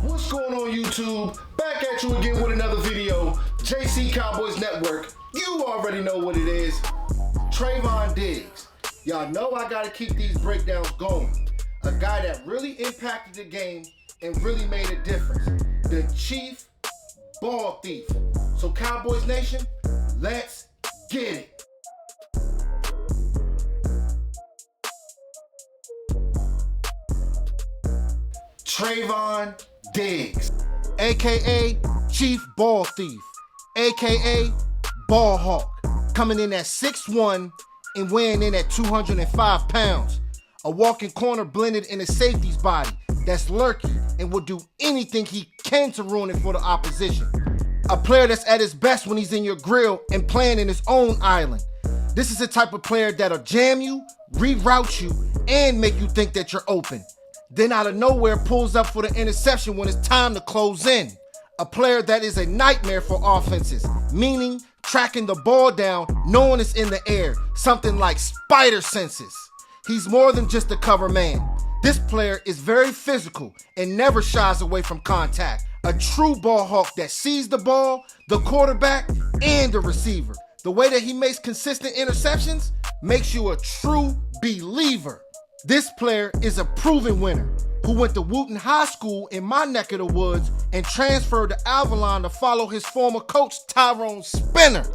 What's going on, YouTube? Back at you again with another video. JC Cowboys Network. You already know what it is. TREVON DIGGS. Y'all know I gotta keep these breakdowns going. A guy that really impacted the game and really made a difference. The chief ball thief. So Cowboys Nation, let's get it. TREVON DIGGS, aka Chief Ball Thief, aka Ball Hawk, coming in at 6'1" and weighing in at 205 pounds. A walking corner blended in a safety's body that's lurky and will do anything he can to ruin it for the opposition. A player that's at his best when he's in your grill and playing in his own island. This is the type of player that'll jam you, reroute you, and make you think that you're open. Then out of nowhere pulls up for the interception when it's time to close in. A player that is a nightmare for offenses, meaning tracking the ball down knowing it's in the air, something like spider senses. He's more than just a cover man. This player is very physical and never shies away from contact. A true ball hawk that sees the ball, the quarterback, and the receiver. The way that he makes consistent interceptions makes you a true believer. This player is a proven winner who went to Wooten High School in my neck of the woods and transferred to Avalon to follow his former coach, Tyrone Spinner.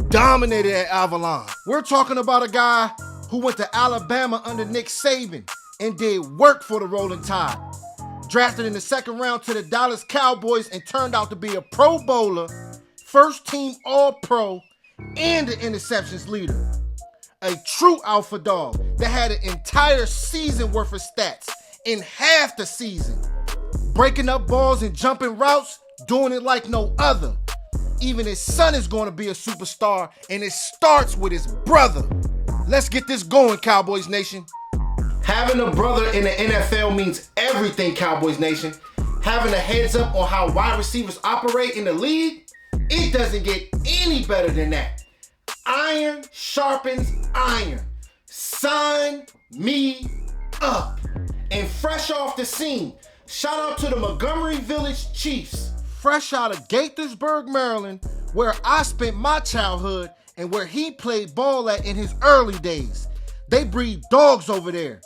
Dominated at Avalon. We're talking about a guy who went to Alabama under Nick Saban and did work for the Rolling Tide. Drafted in the second round to the Dallas Cowboys and turned out to be a Pro Bowler, first team All-Pro, and an interceptions leader. A true alpha dog that had an entire season worth of stats in half the season. Breaking up balls and jumping routes, doing it like no other. Even his son is going to be a superstar, and it starts with his brother. Let's get this going, Cowboys Nation. Having a brother in the NFL means everything, Cowboys Nation. Having a heads up on how wide receivers operate in the league, it doesn't get any better than that. Iron sharpens iron. Sign me up. And fresh off the scene, shout out to the Montgomery Village Chiefs. Fresh out of Gaithersburg, Maryland, where I spent my childhood and where he played ball at in his early days. They breed dogs over there.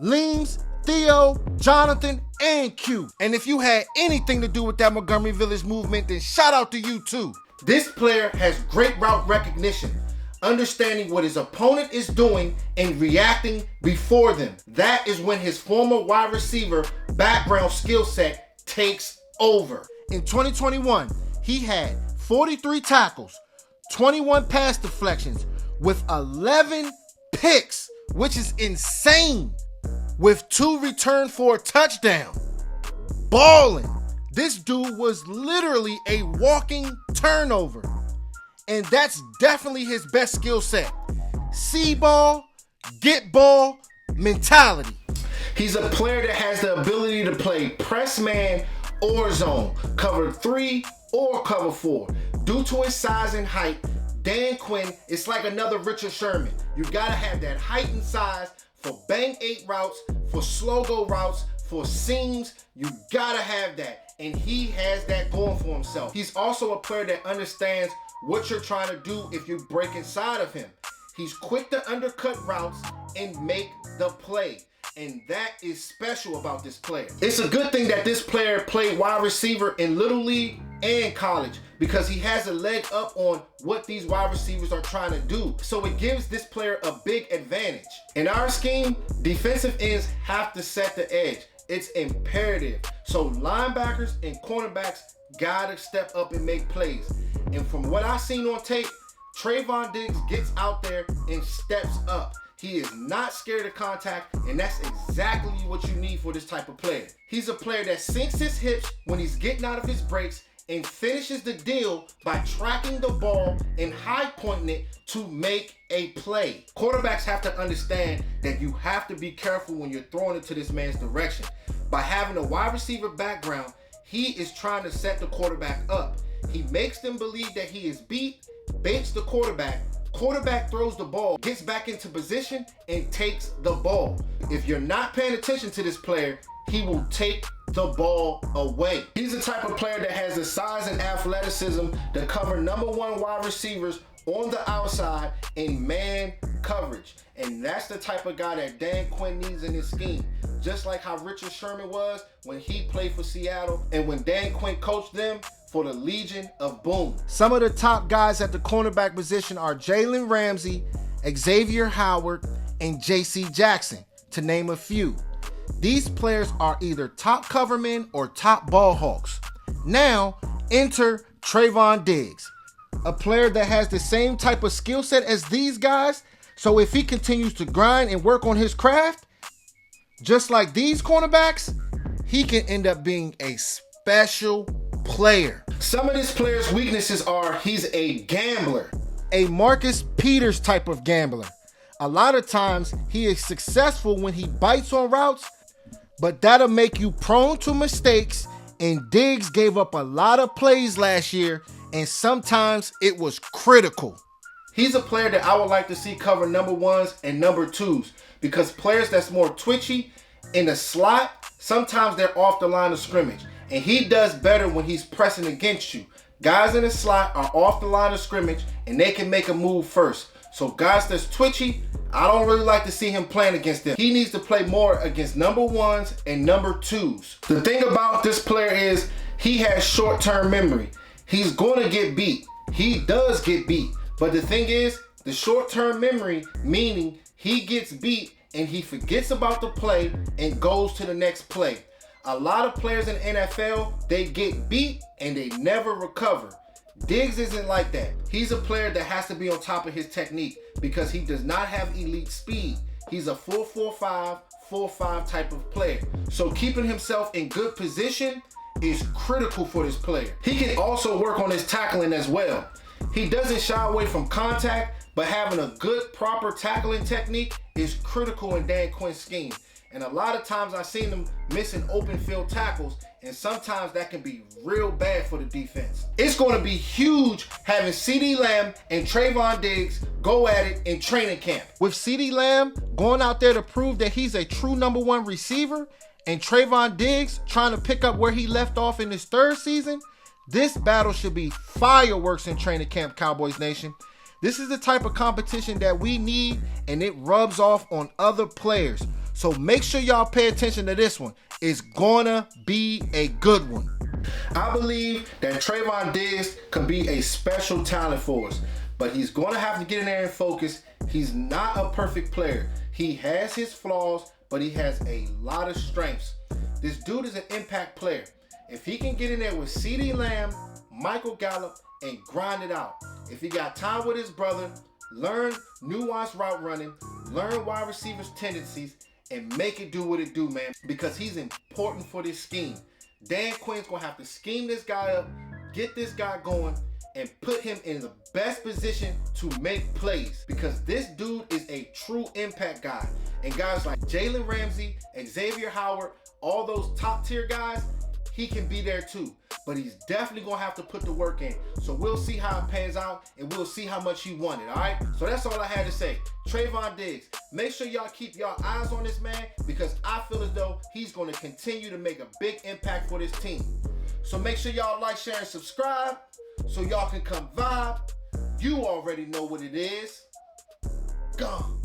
Leams, Theo, Jonathan, and Q. And if you had anything to do with that Montgomery Village movement, then shout out to you too. This player has great route recognition, understanding what his opponent is doing and reacting before them. That is when his former wide receiver background skill set takes over. In 2021, he had 43 tackles, 21 pass deflections, with 11 picks, which is insane, with 2 returned for a touchdown. Balling. This dude was literally a walking turnover. And that's definitely his best skill set. See ball, get ball mentality. He's a player that has the ability to play press man or zone, cover 3 or cover 4. Due to his size and height, Dan Quinn is like another Richard Sherman. You gotta have that height and size for bang 8 routes, for slow go routes, for seams. You gotta have that. And he has that going for himself. He's also a player that understands what you're trying to do if you break inside of him. He's quick to undercut routes and make the play. And that is special about this player. It's a good thing that this player played wide receiver in Little League and college, because he has a leg up on what these wide receivers are trying to do. So it gives this player a big advantage. In our scheme, defensive ends have to set the edge. It's imperative. So linebackers and cornerbacks gotta step up and make plays. And from what I've seen on tape, TREVON DIGGS gets out there and steps up. He is not scared of contact, and that's exactly what you need for this type of player. He's a player that sinks his hips when he's getting out of his breaks and finishes the deal by tracking the ball and high pointing it to make a play. Quarterbacks have to understand that you have to be careful when you're throwing it to this man's direction. By having a wide receiver background, he is trying to set the quarterback up. He makes them believe that he is beat, baits the quarterback throws the ball, gets back into position, and takes the ball. If you're not paying attention to this player, he will take the ball away. He's the type of player that has the size and athleticism to cover #1 wide receivers on the outside in man coverage. And that's the type of guy that Dan Quinn needs in his scheme. Just like how Richard Sherman was when he played for Seattle and when Dan Quinn coached them for the Legion of Boom. Some of the top guys at the cornerback position are Jalen Ramsey, Xavier Howard, and J.C. Jackson, to name a few. These players are either top covermen or top ball hawks. Now, enter TREVON DIGGS, a player that has the same type of skill set as these guys. So if he continues to grind and work on his craft, just like these cornerbacks, he can end up being a special player. Some of this player's weaknesses are he's a gambler, a Marcus Peters type of gambler. A lot of times he is successful when he bites on routes, but that'll make you prone to mistakes, and Diggs gave up a lot of plays last year, and sometimes it was critical. He's a player that I would like to see cover #1s and #2s, because players that's more twitchy in the slot, sometimes they're off the line of scrimmage, and he does better when he's pressing against you. Guys in the slot are off the line of scrimmage and they can make a move first. So guys that's twitchy, I don't really like to see him playing against them. He needs to play more against #1s and #2s. The thing about this player is he has short-term memory. He's going to get beat. He does get beat. But the thing is, the short-term memory, meaning he gets beat and he forgets about the play and goes to the next play. A lot of players in the NFL, they get beat and they never recover. Diggs isn't like that. He's a player that has to be on top of his technique because he does not have elite speed. He's a 4.45, 4.5 type of player. So keeping himself in good position is critical for this player. He can also work on his tackling as well. He doesn't shy away from contact, but having a good, proper tackling technique is critical in Dan Quinn's scheme. And a lot of times I've seen him missing open field tackles, and sometimes that can be real bad for the defense. It's going to be huge having CeeDee Lamb and TREVON Diggs go at it in training camp. With CeeDee Lamb going out there to prove that he's a true #1 receiver, and TREVON Diggs trying to pick up where he left off in his 3rd season, this battle should be fireworks in training camp, Cowboys Nation. This is the type of competition that we need, and it rubs off on other players. So make sure y'all pay attention to this one. It's gonna be a good one. I believe that TREVON Diggs can be a special talent for us, but he's gonna have to get in there and focus. He's not a perfect player. He has his flaws, but he has a lot of strengths. This dude is an impact player. If he can get in there with CeeDee Lamb, Michael Gallup, and grind it out. If he got time with his brother, learn nuanced route running, learn wide receivers' tendencies, and make it do what it do, man, because he's important for this scheme. Dan Quinn's gonna have to scheme this guy up, get this guy going, and put him in the best position to make plays, because this dude is a true impact guy. And guys like Jalen Ramsey, Xavier Howard, all those top tier guys, he can be there too. But he's definitely gonna have to put the work in. So we'll see how it pans out, and we'll see how much he wanted, all right? So that's all I had to say. TREVON Diggs, make sure y'all keep y'all eyes on this man, because I feel as though he's gonna continue to make a big impact for this team. So make sure y'all like, share, and subscribe so y'all can come vibe. You already know what it is. Gone.